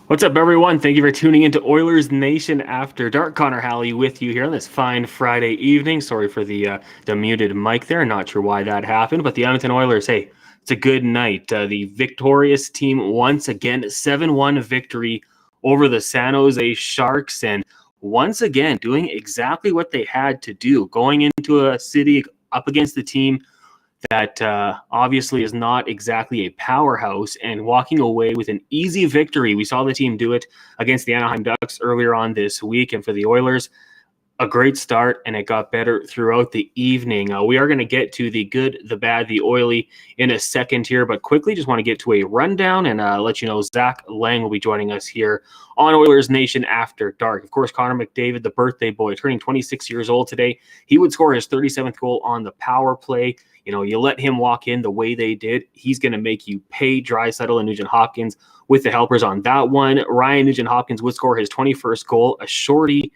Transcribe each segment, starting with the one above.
What's up, everyone? Thank you for tuning into Oilers Nation After Dark. Connor Halley with you here on this fine Friday evening. Sorry for the muted mic there. Not sure why that happened, but the Edmonton Oilers, hey, it's a good night. The victorious team once again, 7-1 victory over the San Jose Sharks, and once again doing exactly what they had to do, going into a city up against the team that obviously is not exactly a powerhouse, and walking away with an easy victory. We saw the team do it against the Anaheim Ducks earlier on this week, and for the Oilers, a great start, and it got better throughout the evening. We are going to get to the good, the bad, the oily in a second here, but quickly just want to get to a rundown and let you know Zach Laing will be joining us here on Oilers Nation After Dark. Of course, Connor McDavid, the birthday boy, turning 26 years old today. He would score his 37th goal on the power play. You know, you let him walk in the way they did, he's going to make you pay. Draisaitl and Nugent-Hopkins with the helpers on that one. Ryan Nugent-Hopkins would score his 21st goal, a shorty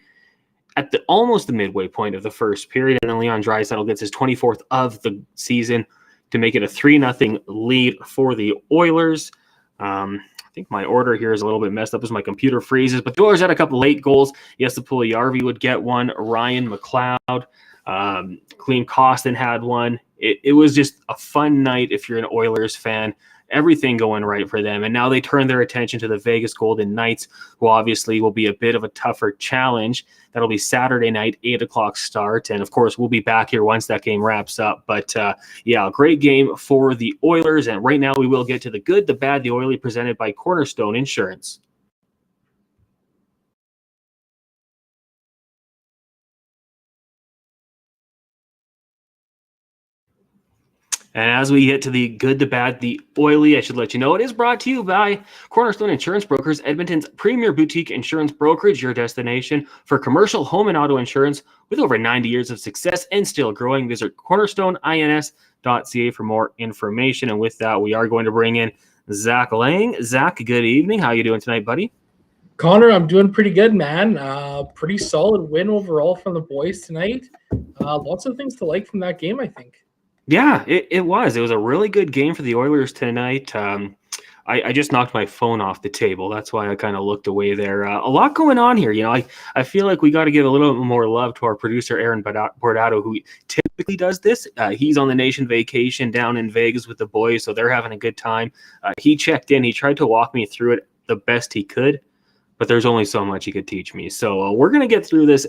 at almost the midway point of the first period, and then Leon Draisaitl gets his 24th of the season to make it a 3-0 lead for the Oilers. I think my order here is a little bit messed up as my computer freezes, but the Oilers had a couple late goals. Yes, the Puljujärvi would get one. Ryan McLeod, Clean Costin had one. It was just a fun night if you're an Oilers fan. Everything going right for them. And now they turn their attention to the Vegas Golden Knights, who obviously will be a bit of a tougher challenge. That'll be Saturday night, 8 o'clock start. And, of course, we'll be back here once that game wraps up. But, yeah, a great game for the Oilers. And right now we will get to the good, the bad, the oily, presented by Cornerstone Insurance. And as we get to the good, the bad, the oily, I should let you know it is brought to you by Cornerstone Insurance Brokers, Edmonton's premier boutique insurance brokerage, your destination for commercial, home, and auto insurance with over 90 years of success and still growing. Visit cornerstoneins.ca for more information. And with that, we are going to bring in Zach Laing. Zach, good evening. How are you doing tonight, buddy? Connor, I'm doing pretty good, man. Pretty solid win overall from the boys tonight. Lots of things to like from that game, I think. Yeah, it was. It was a really good game for the Oilers tonight. I just knocked my phone off the table. That's why I kind of looked away there. A lot going on here. You know, I feel like we got to give a little bit more love to our producer, Aaron Bordato, who typically does this. He's on the nation vacation down in Vegas with the boys, so they're having a good time. He checked in. He tried to walk me through it the best he could, but there's only so much he could teach me. So we're going to get through this.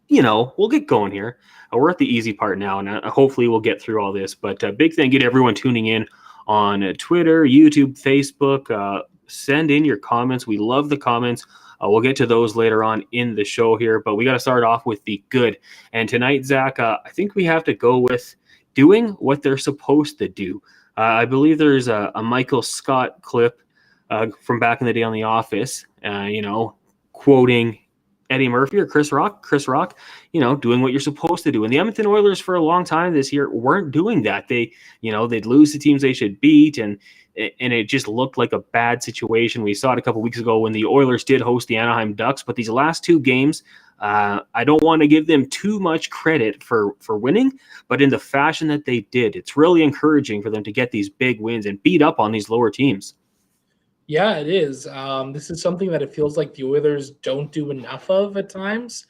You know, we'll get going here. We're at the easy part now, and hopefully we'll get through all this. But big thank you to everyone tuning in on Twitter, YouTube, Facebook. Send in your comments. We love the comments. We'll get to those later on in the show here, but we got to start off with the good. And tonight, Zach, I think we have to go with doing what they're supposed to do. I believe there's a Michael Scott clip from back in the day on The Office, quoting Eddie Murphy or Chris Rock, doing what you're supposed to do. And the Edmonton Oilers for a long time this year weren't doing that. They'd lose to teams they should beat, and it just looked like a bad situation. We saw it a couple weeks ago when the Oilers did host the Anaheim Ducks, but these last two games, I don't want to give them too much credit for winning, but in the fashion that they did, it's really encouraging for them to get these big wins and beat up on these lower teams. Yeah, it is. This is something that it feels like the Oilers don't do enough of at times.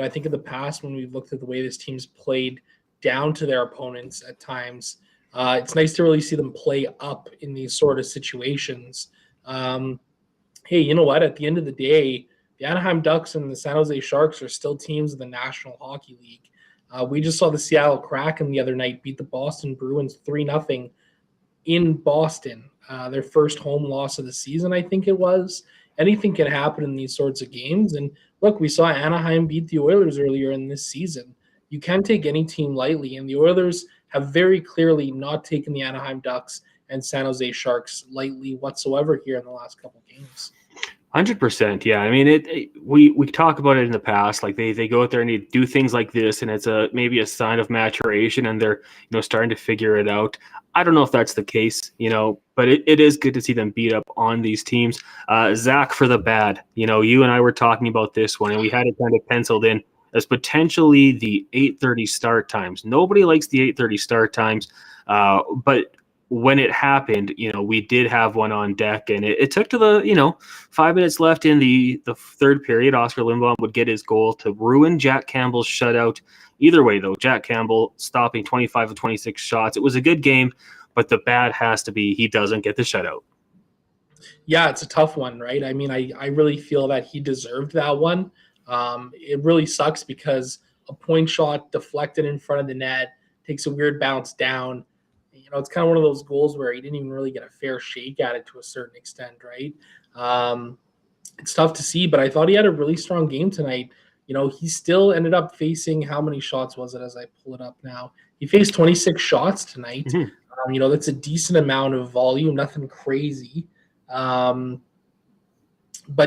I think in the past when we've looked at the way this team's played down to their opponents at times, it's nice to really see them play up in these sort of situations. Hey, you know what? At the end of the day, the Anaheim Ducks and the San Jose Sharks are still teams in the National Hockey League. We just saw the Seattle Kraken the other night beat the Boston Bruins 3-0 in Boston. Their first home loss of the season, I think it was. Anything can happen in these sorts of games. And look, we saw Anaheim beat the Oilers earlier in this season. You can't take any team lightly, and the Oilers have very clearly not taken the Anaheim Ducks and San Jose Sharks lightly whatsoever here in the last couple games. 100%. Yeah. I mean, we talk about it in the past. Like they go out there and they do things like this, and it's maybe a sign of maturation, and they're starting to figure it out. I don't know if that's the case, but it is good to see them beat up on these teams. Zach, for the bad, you and I were talking about this one, and we had it kind of penciled in as potentially the 8:30 start times. Nobody likes the 8:30 start times, but when it happened, we did have one on deck, and it took to the 5 minutes left in the third period. Oscar Lindblom would get his goal to ruin Jack Campbell's shutout. Either way, though, Jack Campbell stopping 25 of 26 shots. It was a good game, but the bad has to be he doesn't get the shutout. Yeah, it's a tough one, right? I mean, I really feel that he deserved that one. It really sucks because a point shot deflected in front of the net takes a weird bounce down. It's kind of one of those goals where he didn't even really get a fair shake at it to a certain extent, right? It's tough to see, but I thought he had a really strong game tonight. He still ended up facing, how many shots was it as I pull it up now? He faced 26 shots tonight. Mm-hmm. That's a decent amount of volume, nothing crazy. But,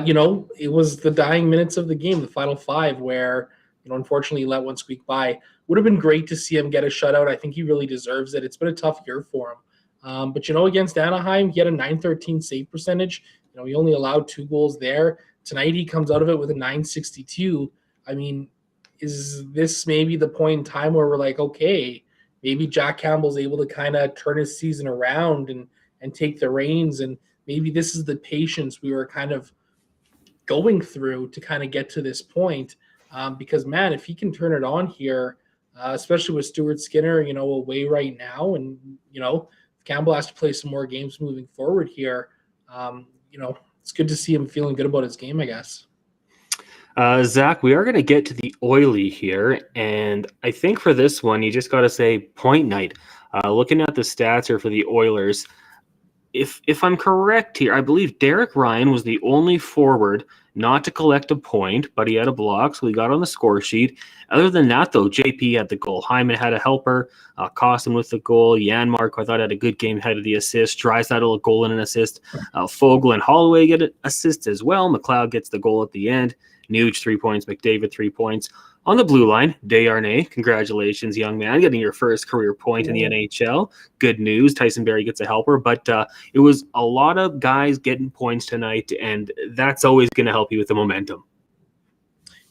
it was the dying minutes of the game, the final five, where, unfortunately, he let one squeak by. Would have been great to see him get a shutout. I think he really deserves it. It's been a tough year for him. But, against Anaheim, he had a .913 save percentage. He only allowed 2 goals there. Tonight, he comes out of it with a .962. I mean, is this maybe the point in time where we're like, okay, maybe Jack Campbell's able to kind of turn his season around and take the reins, and maybe this is the patience we were kind of going through to kind of get to this point. Because, man, if he can turn it on here, especially with Stuart Skinner, away right now, and, Campbell has to play some more games moving forward here, it's good to see him feeling good about his game, I guess. Zach, we are going to get to the Oily here, and I think for this one, you just got to say point night. Looking at the stats here for the Oilers, if I'm correct here, I believe Derek Ryan was the only forward not to collect a point, but he had a block, so he got on the score sheet. Other than that, though, JP had the goal. Hyman had a helper, Costin with the goal. Janmark, I thought, had a good game, had the assist. Draisaitl, a goal and an assist. Fogle and Holloway get an assist as well. McLeod gets the goal at the end. Nuge, 3 points. McDavid, 3 points. On the blue line, Desharnais, congratulations, young man, getting your first career point in the NHL. Good news. Tyson Barrie gets a helper, but it was a lot of guys getting points tonight, and that's always going to help you with the momentum.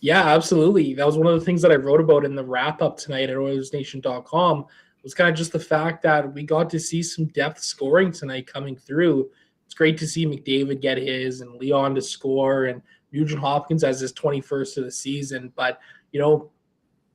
Yeah, absolutely. That was one of the things that I wrote about in the wrap-up tonight at Oilersnation.com, was kind of just the fact that we got to see some depth scoring tonight coming through. It's great to see McDavid get his and Leon to score, and Nugent Hopkins as his 21st of the season. But,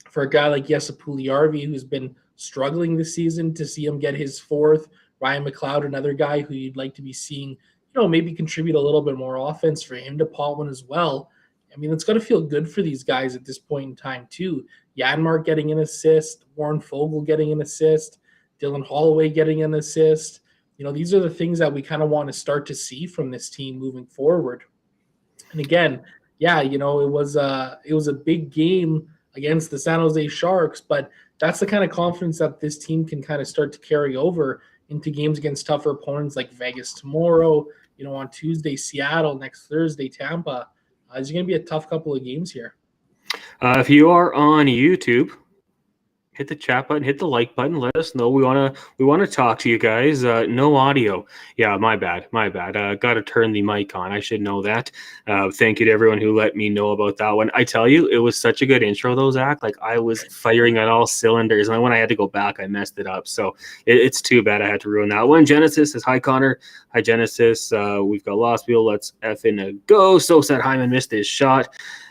for a guy like Jesse Puljujärvi, who's been struggling this season, to see him get his 4th, Ryan McLeod, another guy who you'd like to be seeing, maybe contribute a little bit more offense, for him to pot one as well. I mean, it's going to feel good for these guys at this point in time, too. Janmark getting an assist, Warren Fogle getting an assist, Dylan Holloway getting an assist. These are the things that we kind of want to start to see from this team moving forward. And again, yeah, it was a big game against the San Jose Sharks, but that's the kind of confidence that this team can kind of start to carry over into games against tougher opponents like Vegas tomorrow, on Tuesday, Seattle, next Thursday, Tampa. It's going to be a tough couple of games here. If you are on YouTube, hit the chat button, hit the like button. Let us know. We want to talk to you guys. No audio. Yeah, my bad. Got to turn the mic on. I should know that. Thank you to everyone who let me know about that one. I tell you, it was such a good intro, though, Zach. Like, I was firing on all cylinders, and when I had to go back, I messed it up. So it's too bad I had to ruin that one. Genesis says, hi, Connor. Hi, Genesis. We've got Lost Wheel. Let's effing go. So sad Hyman missed his shot.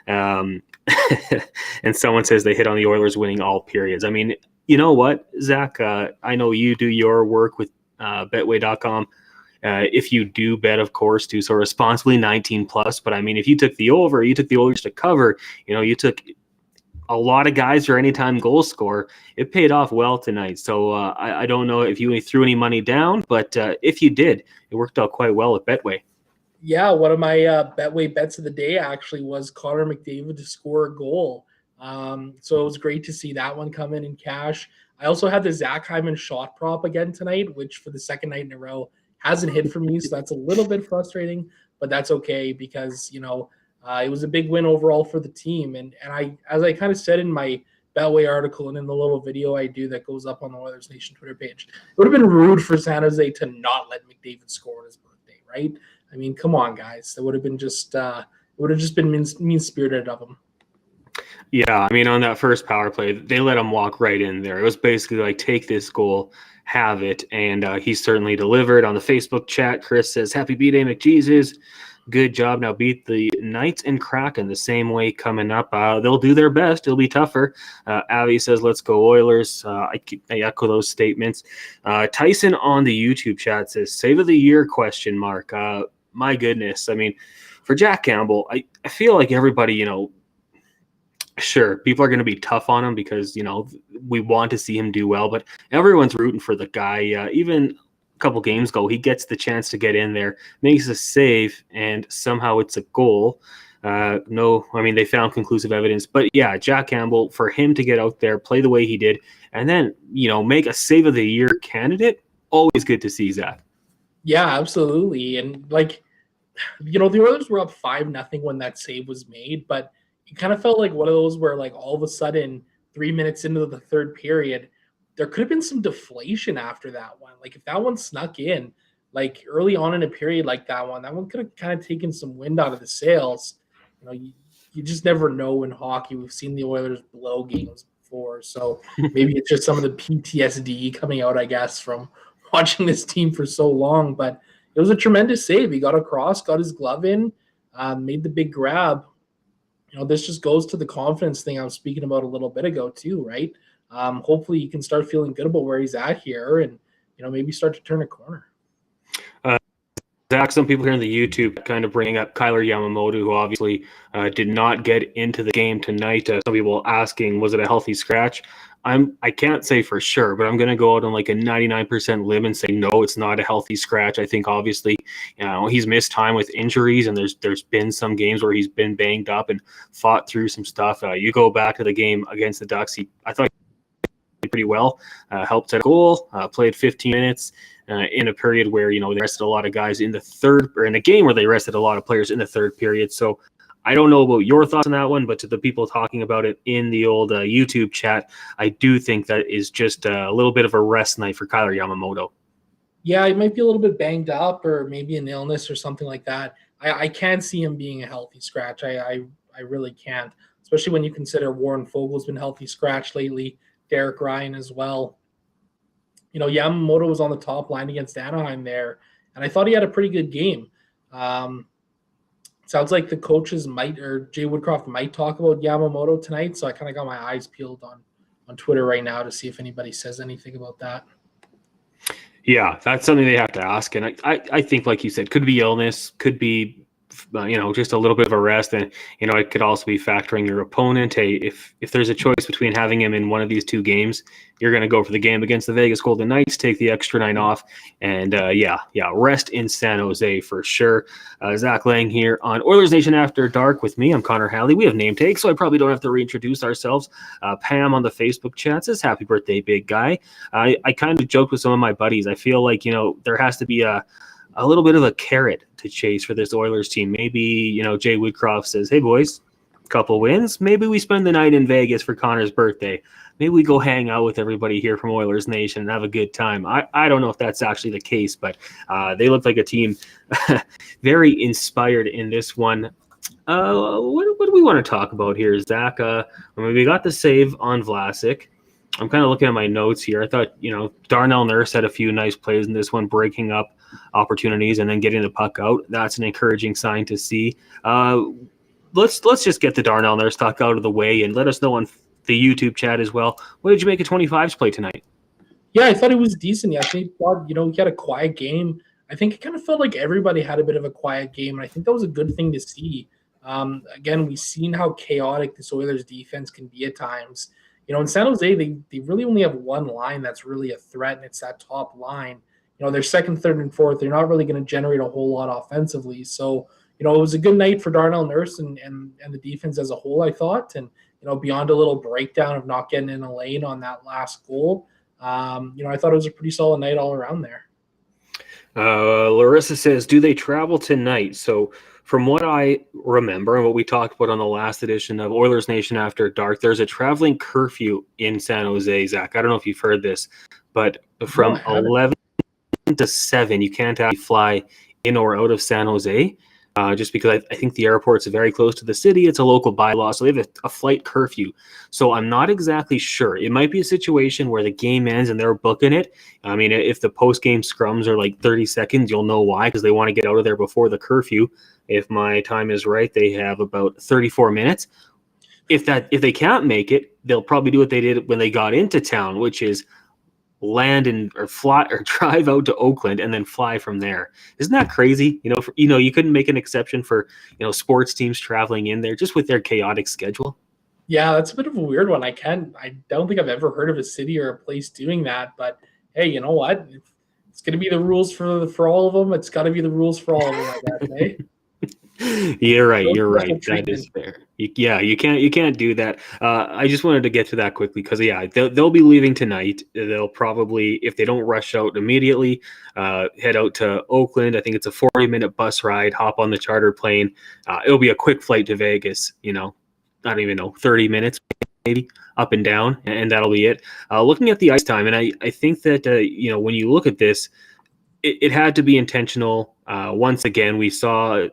And someone says they hit on the Oilers winning all periods. I mean, you know what, Zach? I know you do your work with Betway.com. If you do bet, of course, do so responsibly, 19 plus. But I mean, if you took the over, you took the Oilers to cover, you took a lot of guys for anytime goal score. It paid off well tonight. So I don't know if you threw any money down, but if you did, it worked out quite well at Betway. Yeah, one of my Betway bets of the day actually was Connor McDavid to score a goal. So it was great to see that one come in cash. I also had the Zach Hyman shot prop again tonight, which for the second night in a row hasn't hit for me, so that's a little bit frustrating. but that's okay because, it was a big win overall for the team. And as I kind of said in my Beltway article and in the little video I do that goes up on the Oilers Nation Twitter page, it would have been rude for San Jose to not let McDavid score on his birthday, right? I mean, come on, guys. That would have been been mean-spirited of him. Yeah, I mean, on that first power play, they let him walk right in there. It was basically like, take this goal, have it, and he certainly delivered. On the Facebook chat, Chris says, "Happy B-Day, McJesus. Good job. Now beat the Knights and Kraken the same way coming up. They'll do their best. It'll be tougher." Avi says, "Let's go Oilers." I echo those statements. Tyson on the YouTube chat says, "Save of the year?" ? My goodness. I mean, for Jack Campbell, I feel like everybody, sure, people are going to be tough on him because, we want to see him do well, but everyone's rooting for the guy. Even a couple games ago, he gets the chance to get in there, makes a save, and somehow it's a goal. They found conclusive evidence. But yeah, Jack Campbell, for him to get out there, play the way he did, and then, make a save of the year candidate, always good to see, Zach. Yeah, absolutely. And the Oilers were up 5-0 when that save was made, but it kind of felt like one of those where all of a sudden 3 minutes into the third period, there could have been some deflation after that one. If that one snuck in, early on in a period like that one could have kind of taken some wind out of the sails. You just never know in hockey. We've seen the Oilers blow games before. So maybe it's just some of the PTSD coming out, I guess, from watching this team for so long. But it was a tremendous save. He got across, got his glove in, made the big grab. This just goes to the confidence thing I was speaking about a little bit ago too, right? Hopefully he can start feeling good about where he's at here and, maybe start to turn a corner. Zach, some people here on the YouTube kind of bringing up Kyler Yamamoto, who obviously did not get into the game tonight. Some people asking, was it a healthy scratch? I can't say for sure, but I'm going to go out on a 99% limb and say no, it's not a healthy scratch. I think obviously, he's missed time with injuries, and there's been some games where he's been banged up and fought through some stuff. You go back to the game against the Ducks, I thought he played pretty well, helped set a goal, played 15 minutes. In a period where, they rested a lot of guys in the third, or in a game where they rested a lot of players in the third period. So I don't know about your thoughts on that one, but to the people talking about it in the old YouTube chat, I do think that is just a little bit of a rest night for Kyler Yamamoto. Yeah, he might be a little bit banged up or maybe an illness or something like that. I can't see him being a healthy scratch. I really can't, especially when you consider Warren Fogel's been healthy scratch lately, Derek Ryan as well. Yamamoto was on the top line against Anaheim there, and I thought he had a pretty good game. Sounds like the coaches Jay Woodcroft might talk about Yamamoto tonight, so I kind of got my eyes peeled on Twitter right now to see if anybody says anything about that. Yeah, that's something they have to ask, and I think, like you said, could be illness, could be just a little bit of a rest, and it could also be factoring your opponent. Hey, if there's a choice between having him in one of these two games, you're going to go for the game against the Vegas Golden Knights, take the extra night off, and rest in San Jose for sure. Zach Laing here on Oilers Nation After Dark with me. I'm Connor Halley. We have name tags, so I probably don't have to reintroduce ourselves. Pam on the Facebook chat says, "Happy birthday, big guy." I kind of joked with some of my buddies. I feel like there has to be a little bit of a carrot to chase for this Oilers team. Maybe, Jay Woodcroft says, "Hey, boys, couple wins. Maybe we spend the night in Vegas for Connor's birthday. Maybe we go hang out with everybody here from Oilers Nation and have a good time." I don't know if that's actually the case, but they look like a team very inspired in this one. What do we want to talk about here, Zach? We got the save on Vlasic. I'm kind of looking at my notes here. I thought, Darnell Nurse had a few nice plays in this one, breaking up opportunities and then getting the puck out. That's an encouraging sign to see. Let's just get the Darnell Nurse talk out of the way and let us know on the YouTube chat as well. What did you make of 25's play tonight? Yeah, I thought it was decent. I think, he had a quiet game. I think it kind of felt like everybody had a bit of a quiet game, and I think that was a good thing to see. Again, we've seen how chaotic this Oilers defense can be at times. In San Jose, they really only have one line that's really a threat, and it's that top line. Their second, third, and fourth, they're not really going to generate a whole lot offensively. So, it was a good night for Darnell Nurse and the defense as a whole, I thought. And, beyond a little breakdown of not getting in a lane on that last goal, I thought it was a pretty solid night all around there. Larissa says, do they travel tonight? So from what I remember and what we talked about on the last edition of Oilers Nation After Dark, there's a traveling curfew in San Jose, Zach. I don't know if you've heard this, but No, I from haven't. 11 to 7, you can't actually fly in or out of San Jose. Just because I think the airport's very close to the city. It's a local bylaw, so they have a flight curfew. So I'm not exactly sure. It might be a situation where the game ends and they're booking it. I mean, if the post-game scrums are like 30 seconds, you'll know why, because they want to get out of there before the curfew. If my time is right, they have about 34 minutes. If they can't make it, they'll probably do what they did when they got into town, which is land and or fly or drive out to Oakland and then fly from there. Isn't that crazy? You couldn't make an exception for sports teams traveling in there just with their chaotic schedule. Yeah, that's a bit of a weird one. I don't think I've ever heard of a city or a place doing that. But hey, you know what? It's going to be the rules for all of them. It's got to be the rules for all of them, I guess. Eh? You're right. No You're right. special That treatment. is fair. You can't do that. I just wanted to get to that quickly because they'll be leaving tonight. They'll probably, if they don't rush out immediately, head out to Oakland. I think it's a 40-minute bus ride. Hop on the charter plane. It'll be a quick flight to Vegas. I don't even know, 30 minutes maybe up and down, and that'll be it. Looking at the ice time, and I think that when you look at this, it had to be intentional. Once again, we saw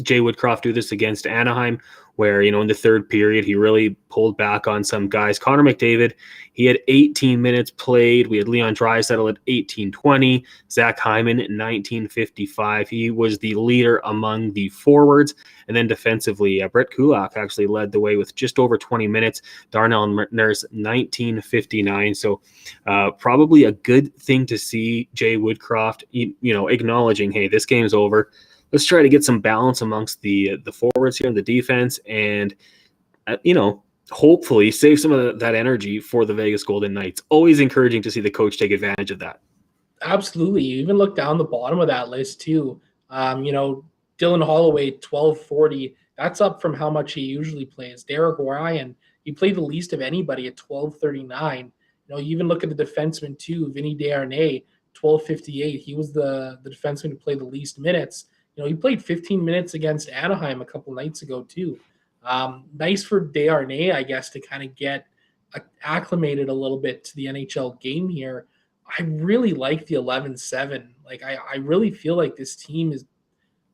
Jay Woodcroft do this against Anaheim, where, in the third period, he really pulled back on some guys. Connor McDavid, he had 18 minutes played. We had Leon Draisaitl at 18:20, Zach Hyman at 19:55. He was the leader among the forwards. And then defensively, Brett Kulak actually led the way with just over 20 minutes. Darnell Nurse, 19:59. So probably a good thing to see Jay Woodcroft, acknowledging, hey, this game's over. Let's try to get some balance amongst the forwards here in the defense and, hopefully save some of that energy for the Vegas Golden Knights. Always encouraging to see the coach take advantage of that. Absolutely. You even look down the bottom of that list too. Dylan Holloway, 12:40. That's up from how much he usually plays. Derek Ryan, he played the least of anybody at 12:39. You even look at the defenseman too, Vinny Desharnais, 12:58. He was the defenseman who played the least minutes. He played 15 minutes against Anaheim a couple nights ago too. Nice for Desharnais, I guess, to kind of get acclimated a little bit to the NHL game here. I really like the 11-7. Like, I really feel like this team is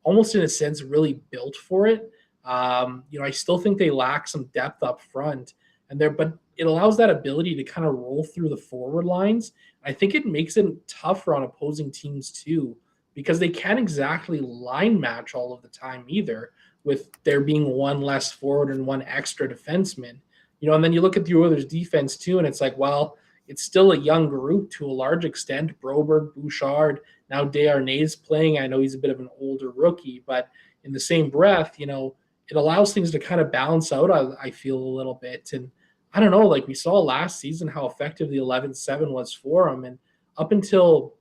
almost in a sense really built for it. I still think they lack some depth up front, but it allows that ability to kind of roll through the forward lines. I think it makes it tougher on opposing teams too, because they can't exactly line match all of the time either, with there being one less forward and one extra defenseman. And then you look at the Oilers defense too, and it's like, well, it's still a young group to a large extent. Broberg, Bouchard, now Desharnais playing. I know he's a bit of an older rookie, but in the same breath, it allows things to kind of balance out, I feel, a little bit. And I don't know, like we saw last season how effective the 11-7 was for them. And up until,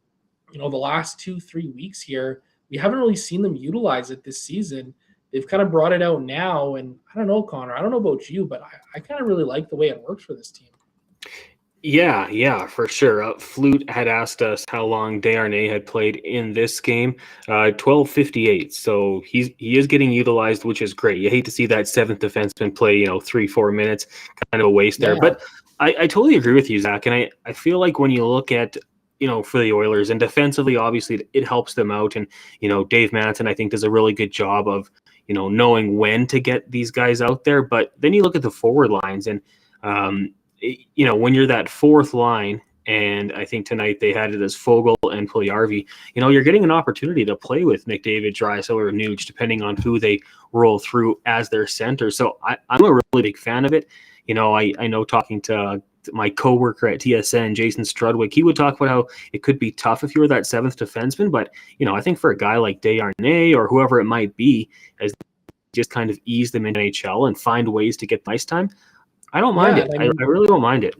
the last 2-3 weeks here, we haven't really seen them utilize it this season. They've kind of brought it out now. And I don't know, Connor, I don't know about you, but I kind of really like the way it works for this team. Yeah, for sure. Flute had asked us how long Desharnais had played in this game. 12:58. So he is getting utilized, which is great. You hate to see that seventh defenseman play, 3-4 minutes, kind of a waste there. Yeah. But I totally agree with you, Zach. And I feel like when you look at, for the Oilers and defensively, obviously it helps them out. And, Dave Manson, I think, does a really good job of, knowing when to get these guys out there. But then you look at the forward lines and, when you're that fourth line, and I think tonight they had it as Fogle and Puljujarvi, you're getting an opportunity to play with McDavid, Draisaitl, or Nuge, depending on who they roll through as their center. So I'm a really big fan of it. I know talking to my coworker at TSN, Jason Strudwick, he would talk about how it could be tough if you were that seventh defenseman. But, I think for a guy like Desharnais or whoever it might be, as just kind of ease them in NHL and find ways to get ice time, I don't mind it. I really don't mind it.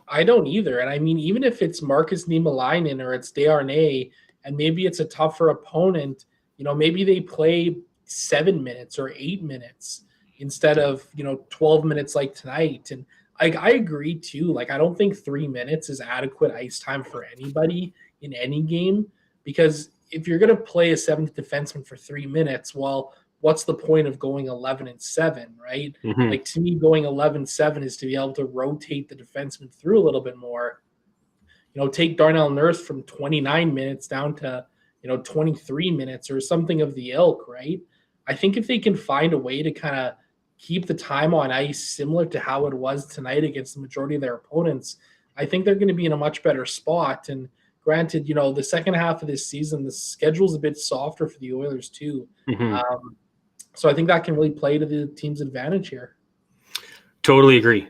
I don't either. And I mean, even if it's Marcus Niemelainen or it's Desharnais, and maybe it's a tougher opponent, maybe they play 7 minutes or 8 minutes instead of, 12 minutes like tonight. And I agree too. Like, I don't think 3 minutes is adequate ice time for anybody in any game, because if you're going to play a seventh defenseman for 3 minutes, well, what's the point of going 11-7, right? Mm-hmm. Like, to me, going 11-7 is to be able to rotate the defenseman through a little bit more. Take Darnell Nurse from 29 minutes down to, 23 minutes or something of the ilk, right? I think if they can find a way to kind of keep the time on ice similar to how it was tonight against the majority of their opponents, I think they're going to be in a much better spot. And granted, the second half of this season, the schedule's a bit softer for the Oilers too. Mm-hmm. So I think that can really play to the team's advantage here. Totally agree.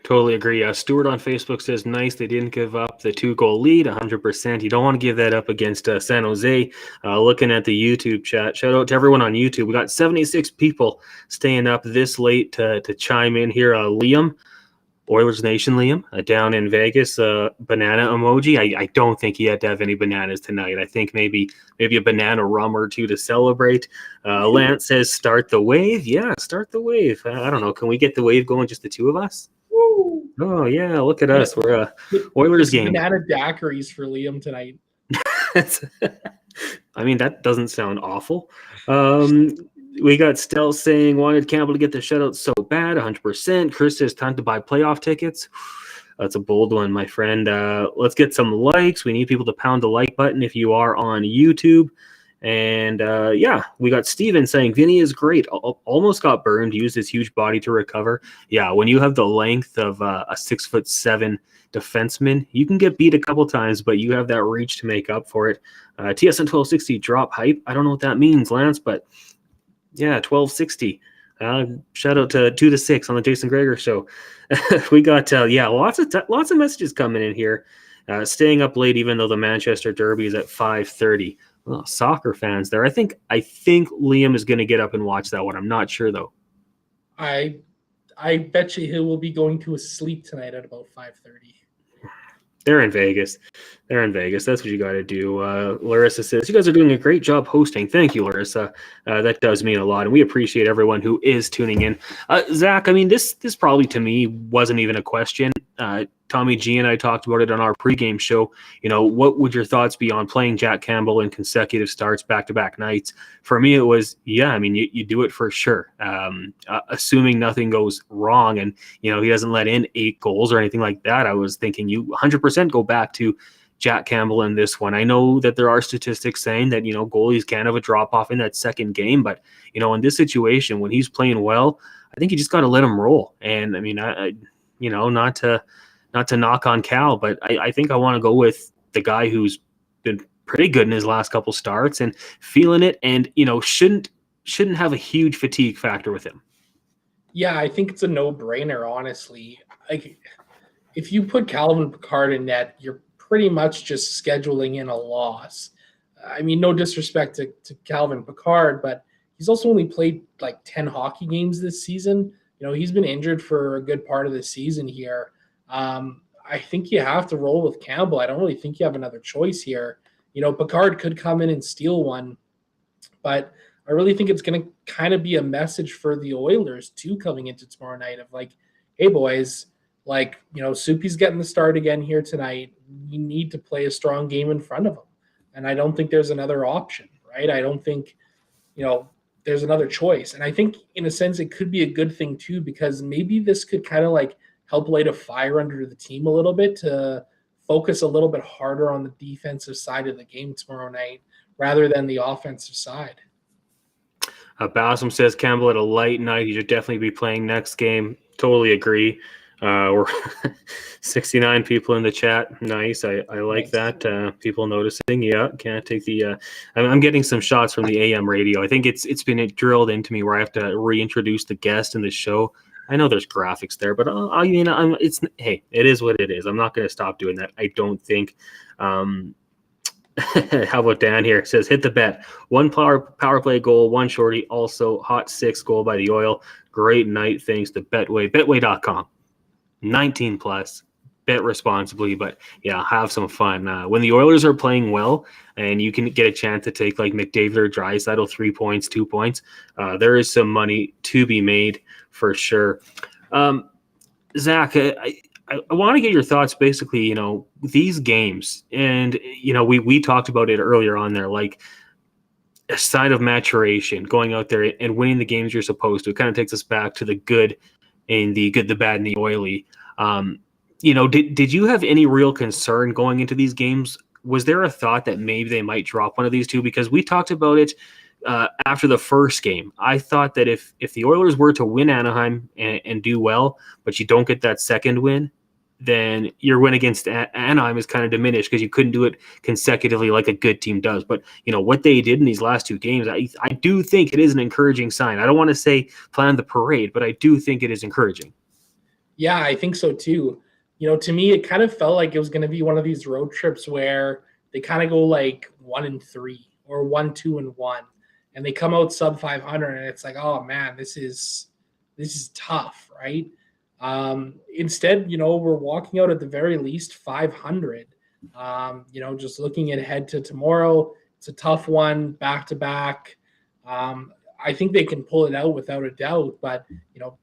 Stuart on Facebook says, nice, they didn't give up the 2-goal lead, 100%. You don't want to give that up against San Jose. Looking at the YouTube chat, shout out to everyone on YouTube. We got 76 people staying up this late to chime in here. Liam, Oilers Nation Liam, down in Vegas, banana emoji. I don't think he had to have any bananas tonight. I think maybe a banana rum or two to celebrate. Lance says, start the wave. Yeah, start the wave. I don't know. Can we get the wave going, just the two of us? Woo! Oh, yeah, look at us. We're Oilers game. Banana daiquiris for Liam tonight. I mean, that doesn't sound awful. We got Stell saying, wanted Campbell to get the shutout so bad, 100%. Chris says, time to buy playoff tickets. That's a bold one, my friend. Let's get some likes. We need people to pound the like button if you are on YouTube. And we got Steven saying, Vinny is great. Almost got burned, used his huge body to recover. Yeah, when you have the length of a 6'7" defenseman, you can get beat a couple times, but you have that reach to make up for it. TSN 1260 drop hype. I don't know what that means, Lance, but yeah, 1260. Shout out to 2 to 6 on the Jason Greger show. We got lots of messages coming in here. Staying up late, even though the Manchester Derby is at 5:30. Well, soccer fans there. I think Liam is going to get up and watch that one. I'm not sure though. I bet you he will be going to sleep tonight at about 5:30. They're in Vegas. That's what you got to do. Larissa says, you guys are doing a great job hosting. Thank you, Larissa. That does mean a lot, and we appreciate everyone who is tuning in. Zach, I mean, this probably to me wasn't even a question. Tommy G and I talked about it on our pregame show. What would your thoughts be on playing Jack Campbell in consecutive starts back-to-back nights? For me, it was, you do it for sure. Assuming nothing goes wrong and, he doesn't let in 8 goals or anything like that, I was thinking you 100% go back to Jack Campbell in this one. I know that there are statistics saying that, goalies can have a drop-off in that second game, but, in this situation, when he's playing well, I think you just got to let him roll. And, I mean, not to knock on Cal, but I think I want to go with the guy who's been pretty good in his last couple starts and feeling it, and shouldn't have a huge fatigue factor with him. Yeah, I think it's a no-brainer, honestly. Like, if you put Calvin Pickard in net, you're pretty much just scheduling in a loss. I mean, no disrespect to Calvin Pickard, but he's also only played like 10 hockey games this season. He's been injured for a good part of the season here. I think you have to roll with Campbell. I don't really think you have another choice here. Pickard could come in and steal one, but I really think it's going to kind of be a message for the Oilers too coming into tomorrow night of like, hey boys, Soupy's getting the start again here tonight. We need to play a strong game in front of him. And I don't think there's another option, right? I don't think, there's another choice. And I think in a sense, it could be a good thing too, because maybe this could kind of like help light a fire under the team a little bit to focus a little bit harder on the defensive side of the game tomorrow night rather than the offensive side. Bassam says Campbell had a light night. He should definitely be playing next game. Totally agree. We're 69 people in the chat. Nice. I like that. People noticing. Yeah, can't take the. I'm getting some shots from the AM radio. I think it's been drilled into me where I have to reintroduce the guest in the show. I know there's graphics there, but it is what it is. I'm not going to stop doing that. I don't think. How about Dan here? It says, hit the bet. 1 power play goal, 1 shorty. Also, hot 6 goal by the Oil. Great night. Thanks to Betway. Betway.com. 19 plus. Bet responsibly, but yeah, have some fun. When the Oilers are playing well and you can get a chance to take like McDavid or Draisaitl 3 points, 2 points, there is some money to be made for sure. Zach, I want to get your thoughts basically, these games, and we talked about it earlier on there, like a sign of maturation, going out there and winning the games you're supposed to. It kind of takes us back to the good and the good, the bad, and the oily. Did you have any real concern going into these games? Was there a thought that maybe they might drop one of these two? Because we talked about it after the first game. I thought that if the Oilers were to win Anaheim and do well, but you don't get that second win, then your win against Anaheim is kind of diminished because you couldn't do it consecutively like a good team does. But, what they did in these last two games, I do think it is an encouraging sign. I don't want to say plan the parade, but I do think it is encouraging. Yeah, I think so too. To me, it kind of felt like it was going to be one of these road trips where they kind of go like 1-3 or 1-2-1, and they come out sub 500, and it's like, oh man, this is tough, right? Instead, we're walking out at the very least 500. Just looking ahead to tomorrow, it's a tough one, back to back. I think they can pull it out without a doubt, but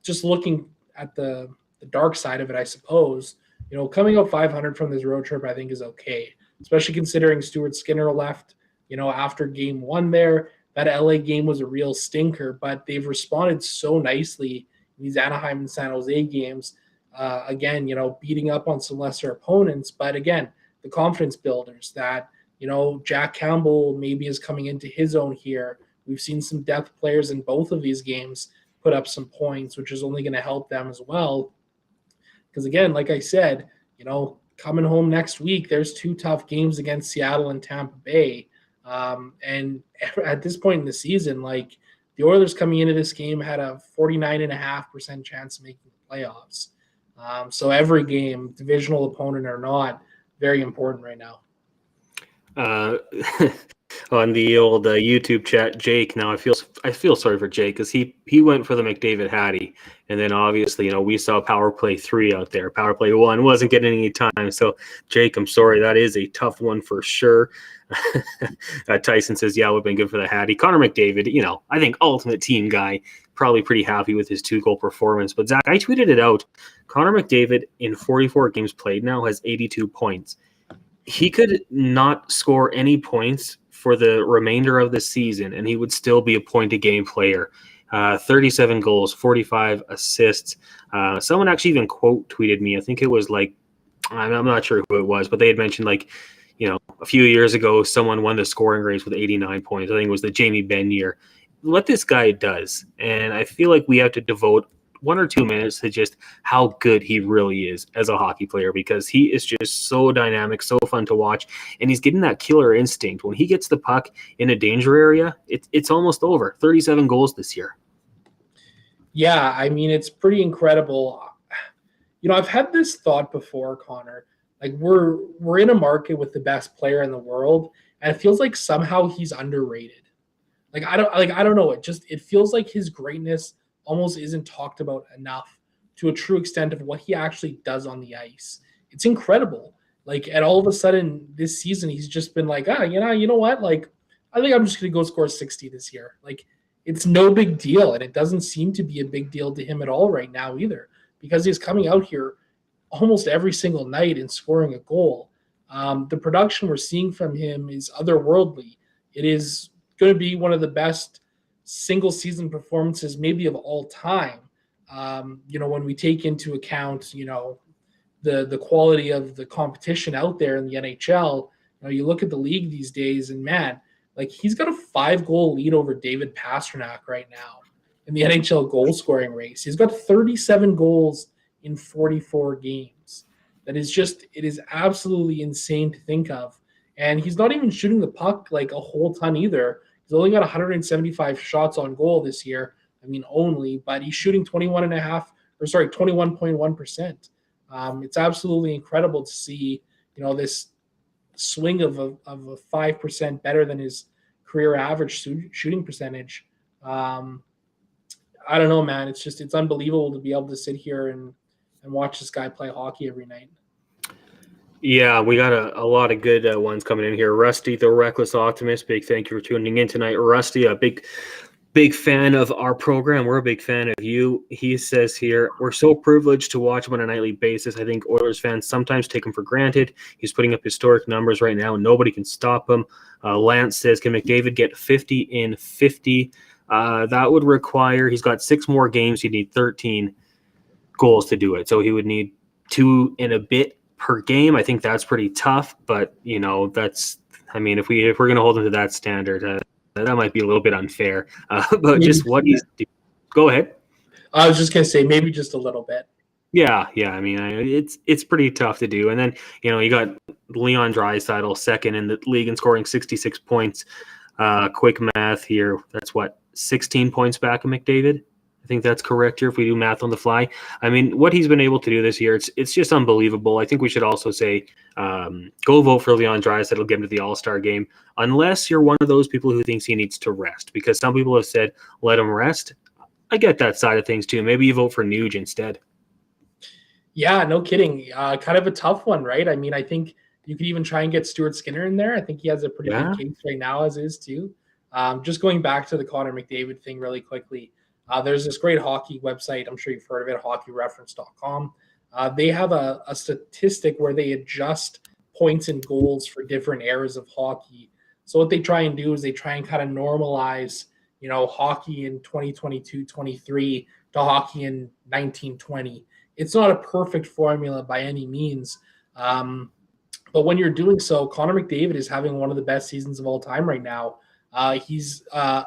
just looking at the dark side of it, I suppose, coming out 500 from this road trip, I think is okay, especially considering Stuart Skinner left, after game one there. That LA game was a real stinker, but they've responded so nicely in these Anaheim and San Jose games. Again, beating up on some lesser opponents, but again, the confidence builders that, Jack Campbell maybe is coming into his own here. We've seen some depth players in both of these games put up some points, which is only going to help them as well. Because again, like I said, coming home next week, there's two tough games against Seattle and Tampa Bay. And at this point in the season, like the Oilers coming into this game had a 49.5% chance of making the playoffs. So every game, divisional opponent or not, very important right now. On the old YouTube chat, Jake. Now I feel sorry for Jake because he went for the McDavid Hattie, and then obviously we saw power play 3 out there. Power play 1 wasn't getting any time. So Jake, I'm sorry, that is a tough one for sure. Tyson says, yeah, it would have been good for the Hattie. Connor McDavid, I think ultimate team guy, probably pretty happy with his 2-goal performance. But Zach, I tweeted it out. Connor McDavid in 44 games played now has 82 points. He could not score any points for the remainder of the season, and he would still be a point-a-game player. 37 goals, 45 assists. Someone actually even quote tweeted me. I think it was like, I'm not sure who it was, but they had mentioned a few years ago, someone won the scoring race with 89 points. I think it was the Jamie Benn year. What this guy does, and I feel like we have to devote 1 or 2 minutes to just how good he really is as a hockey player, because he is just so dynamic, so fun to watch, and he's getting that killer instinct. When he gets the puck in a danger area, it's almost over. 37 goals this year. Yeah, I mean, it's pretty incredible. I've had this thought before, Connor. Like we're in a market with the best player in the world, and it feels like somehow he's underrated. I don't know. It feels like his greatness almost isn't talked about enough to a true extent of what he actually does on the ice. It's incredible. And all of a sudden this season, he's just been like, you know what? I think I'm just going to go score 60 this year. It's no big deal. And it doesn't seem to be a big deal to him at all right now either, because he's coming out here almost every single night and scoring a goal. The production we're seeing from him is otherworldly. It is going to be one of the best single season performances maybe of all time. When we take into account, the quality of the competition out there in the NHL, you look at the league these days and man, he's got a 5-goal lead over David Pastrnak right now in the NHL goal scoring race. He's got 37 goals in 44 games. It is absolutely insane to think of. And he's not even shooting the puck a whole ton either. He's only got 175 shots on goal this year. Only, but he's shooting 21.1%. It's absolutely incredible to see, this swing of a 5% better than his career average shooting percentage. I don't know, man. It's unbelievable to be able to sit here and watch this guy play hockey every night. Yeah, we got a lot of good ones coming in here. Rusty, the Reckless Optimist, big thank you for tuning in tonight. Rusty, a big big fan of our program. We're a big fan of you. He says here, we're so privileged to watch him on a nightly basis. I think Oilers fans sometimes take him for granted. He's putting up historic numbers right now. Nobody can stop him. Lance says, can McDavid get 50 in 50? That would require, he's got 6 more games. He'd need 13 goals to do it. So he would need 2 and a bit per game. I think that's pretty tough, but that's, I mean, if we're going to hold him to that standard, that might be a little bit unfair, but maybe just what he's doing. Go ahead. I was just going to say maybe just a little bit. Yeah. I mean, it's pretty tough to do. And then, you got Leon Draisaitl second in the league and scoring 66 points. Quick math here. That's 16 points back of McDavid. I think that's correct here if we do math on the fly. I mean, what he's been able to do this year, it's just unbelievable. I think we should also say go vote for Leon Draisaitl, get him to the All-Star game, unless you're one of those people who thinks he needs to rest, because some people have said, let him rest. I get that side of things too. Maybe you vote for Nuge instead. Yeah, no kidding. Kind of a tough one, right? I mean, I think you could even try and get Stuart Skinner in there. I think he has a pretty good case right now as is too. Just going back to the Connor McDavid thing really quickly, there's this great hockey website. I'm sure you've heard of it, hockeyreference.com. They have a statistic where they adjust points and goals for different eras of hockey. So what they try and do is they try and kind of normalize, hockey in 2022-23 to hockey in 1920. It's not a perfect formula by any means. But when you're doing so, Connor McDavid is having one of the best seasons of all time right now. He's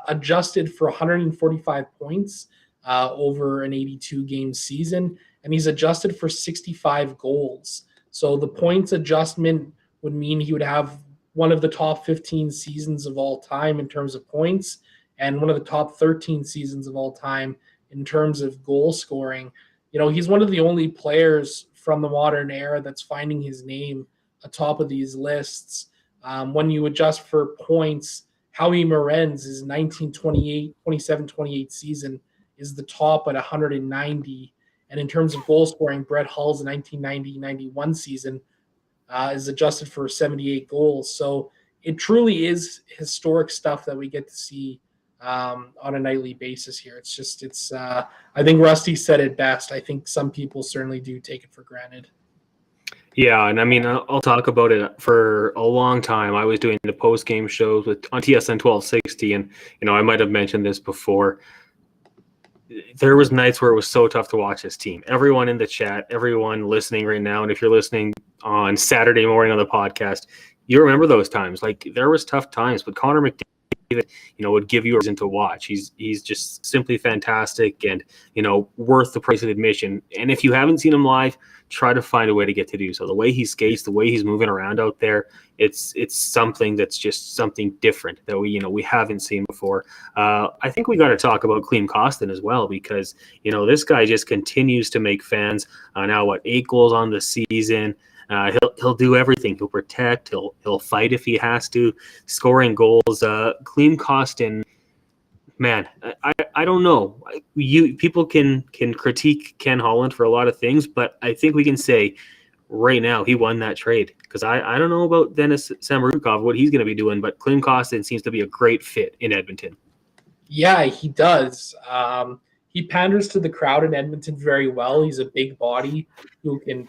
adjusted for 145 points over an 82-game season, and he's adjusted for 65 goals. So the points adjustment would mean he would have one of the top 15 seasons of all time in terms of points and one of the top 13 seasons of all time in terms of goal scoring. He's one of the only players from the modern era that's finding his name atop of these lists. When you adjust for points, Howie Morenz' 27-28 season is the top at 190. And in terms of goal scoring, Brett Hull's 1990-91 season is adjusted for 78 goals. So it truly is historic stuff that we get to see on a nightly basis here. I think Rusty said it best. I think some people certainly do take it for granted. Yeah, and I mean, I'll talk about it for a long time. I was doing the post-game shows on TSN 1260, and I might have mentioned this before. There was nights where it was so tough to watch this team. Everyone in the chat, everyone listening right now, and if you're listening on Saturday morning on the podcast, you remember those times. Like, there was tough times, but Connor McDavid, would give you a reason to watch. He's just simply fantastic and, worth the price of admission. And if you haven't seen him live, try to find a way to get to do so. The way he skates, the way he's moving around out there, it's something that's just something different that we haven't seen before. I think we got to talk about Klim Kostin as well, because, this guy just continues to make fans. Now, 8 goals on the season. He'll do everything. He'll protect. He'll fight if he has to. Scoring goals. Klim Kostin, man, I don't know. People can critique Ken Holland for a lot of things, but I think we can say right now he won that trade, because I don't know about Denis Samorukov, what he's going to be doing, but Klim Kostin seems to be a great fit in Edmonton. Yeah, he does. He panders to the crowd in Edmonton very well. He's a big body who can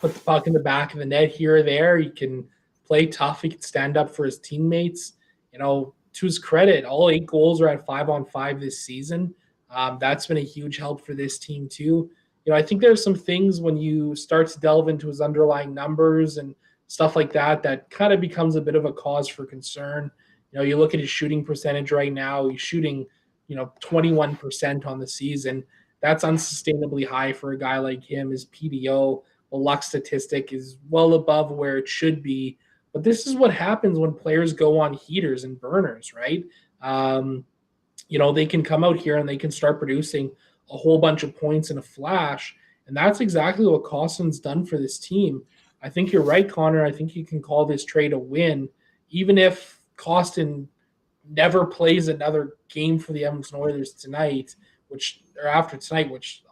put the puck in the back of the net here or there. He can play tough. He can stand up for his teammates. To his credit, all 8 goals are at 5-on-5 this season. That's been a huge help for this team too. I think there's some things when you start to delve into his underlying numbers and stuff like that kind of becomes a bit of a cause for concern. You look at his shooting percentage right now. He's shooting, 21% on the season. That's unsustainably high for a guy like him. His PDO, the luck statistic, is well above where it should be. But this is what happens when players go on heaters and burners, right? They can come out here and they can start producing a whole bunch of points in a flash. And that's exactly what Kostin's done for this team. I think you're right, Connor. I think you can call this trade a win, even if Kostin never plays another game for the Edmonton Oilers after tonight, which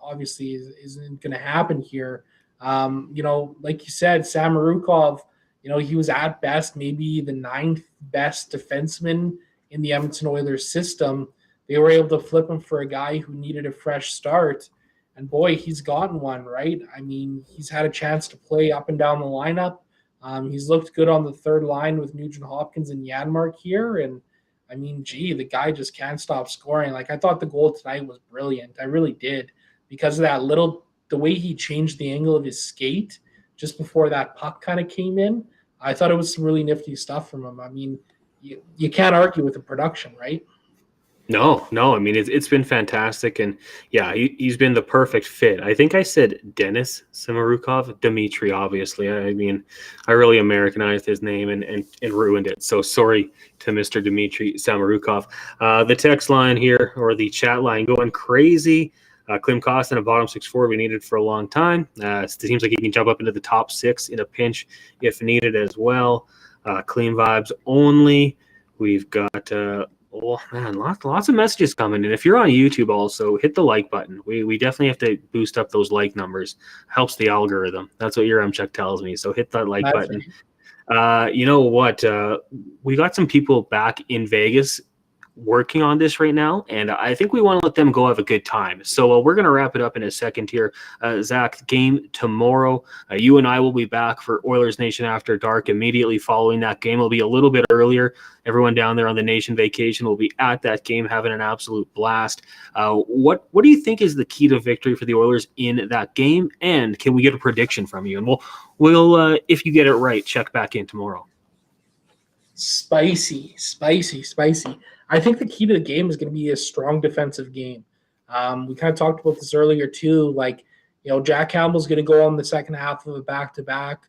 obviously isn't going to happen here. Like you said, Samorukov, he was at best maybe the 9th best defenseman in the Edmonton Oilers system. they were able to flip him for a guy who needed a fresh start. And boy, he's gotten one, right? I mean, he's had a chance to play up and down the lineup. He's looked good on the third line with Nugent Hopkins and Janmark here. And I mean, gee, the guy just can't stop scoring. Like, I thought the goal tonight was brilliant. I really did, because of the way he changed the angle of his skate just before that puck kind of came in. I thought it was some really nifty stuff from him. I mean, you can't argue with the production, right? No. I mean, it's been fantastic. And yeah, he's been the perfect fit. I think I said Denis Samarukov, Dmitry, obviously. I mean, I really Americanized his name and ruined it. So sorry to Mr. Dmitry Samarukov. The text line here, or the chat line, going crazy. Klim Kostin, a bottom 6-4 we needed for a long time. It seems like he can jump up into the top 6 in a pinch if needed as well. Clean vibes only. We've got... oh man, lots of messages coming in. If you're on YouTube, also hit the like button. We definitely have to boost up those like numbers. Helps the algorithm. That's what your Check tells me. So hit that like button. You know what? We got some people back in Vegas working on this right now, and I think we want to let them go have a good time. So we're going to wrap it up in a second here. Zach, game tomorrow. You and I will be back for Oilers Nation After Dark immediately following that game. It'll be a little bit earlier. Everyone down there on the nation vacation will be at that game having an absolute blast. What do you think is the key to victory for the Oilers in that game? And can we get a prediction from you? And we'll if you get it right, check back in tomorrow. Spicy. I think the key to the game is going to be a strong defensive game. We kind of talked about this earlier too. Like, Jack Campbell's going to go on the second half of a back-to-back,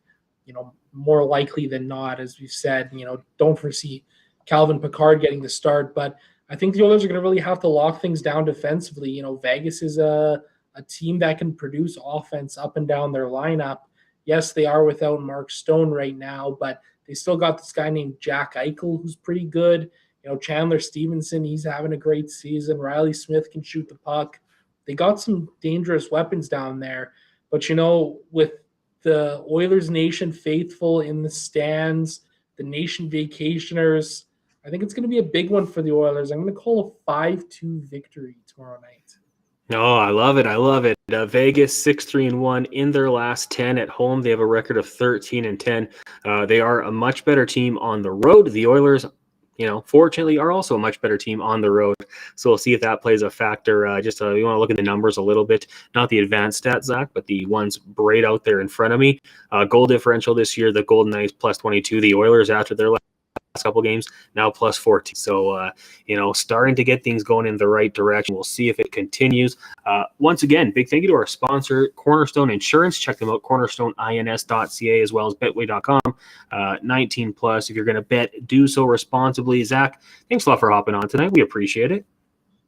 more likely than not, as we've said. Don't foresee Calvin Pickard getting the start, but I think the Oilers are going to really have to lock things down defensively. Vegas is a team that can produce offense up and down their lineup. Yes, they are without Mark Stone right now, but they still got this guy named Jack Eichel who's pretty good. Chandler Stevenson, he's having a great season. Riley Smith can shoot the puck. They got some dangerous weapons down there. But, with the Oilers Nation faithful in the stands, the Nation vacationers, I think it's going to be a big one for the Oilers. I'm going to call a 5-2 victory tomorrow night. Oh, I love it. Vegas 6-3-1 in their last 10 at home. They have a record of 13-10. They are a much better team on the road. The Oilers, fortunately, are also a much better team on the road. So we'll see if that plays a factor. You want to look at the numbers a little bit, not the advanced stats, Zach, but the ones right out there in front of me. Goal differential this year, the Golden Knights plus 22. The Oilers, after their last couple games, now plus 14. So, starting to get things going in the right direction. We'll see if it continues. Once again, big thank you to our sponsor, Cornerstone Insurance. Check them out, cornerstoneins.ca, as well as betway.com. 19 plus. If you're going to bet, do so responsibly. Zach, thanks a lot for hopping on tonight. We appreciate it.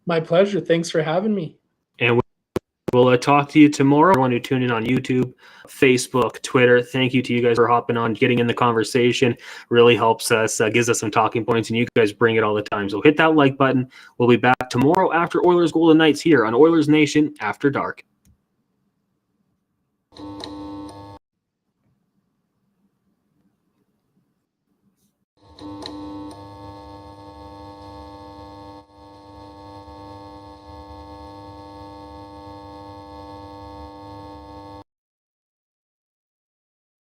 My pleasure. Thanks for having me. And we'll talk to you tomorrow. Everyone who tuned in on YouTube, Facebook, Twitter, thank you to you guys for hopping on, getting in the conversation. Really helps us, gives us some talking points, and you guys bring it all the time. So hit that like button. We'll be back tomorrow after Oilers Golden Knights here on Oilers Nation After Dark.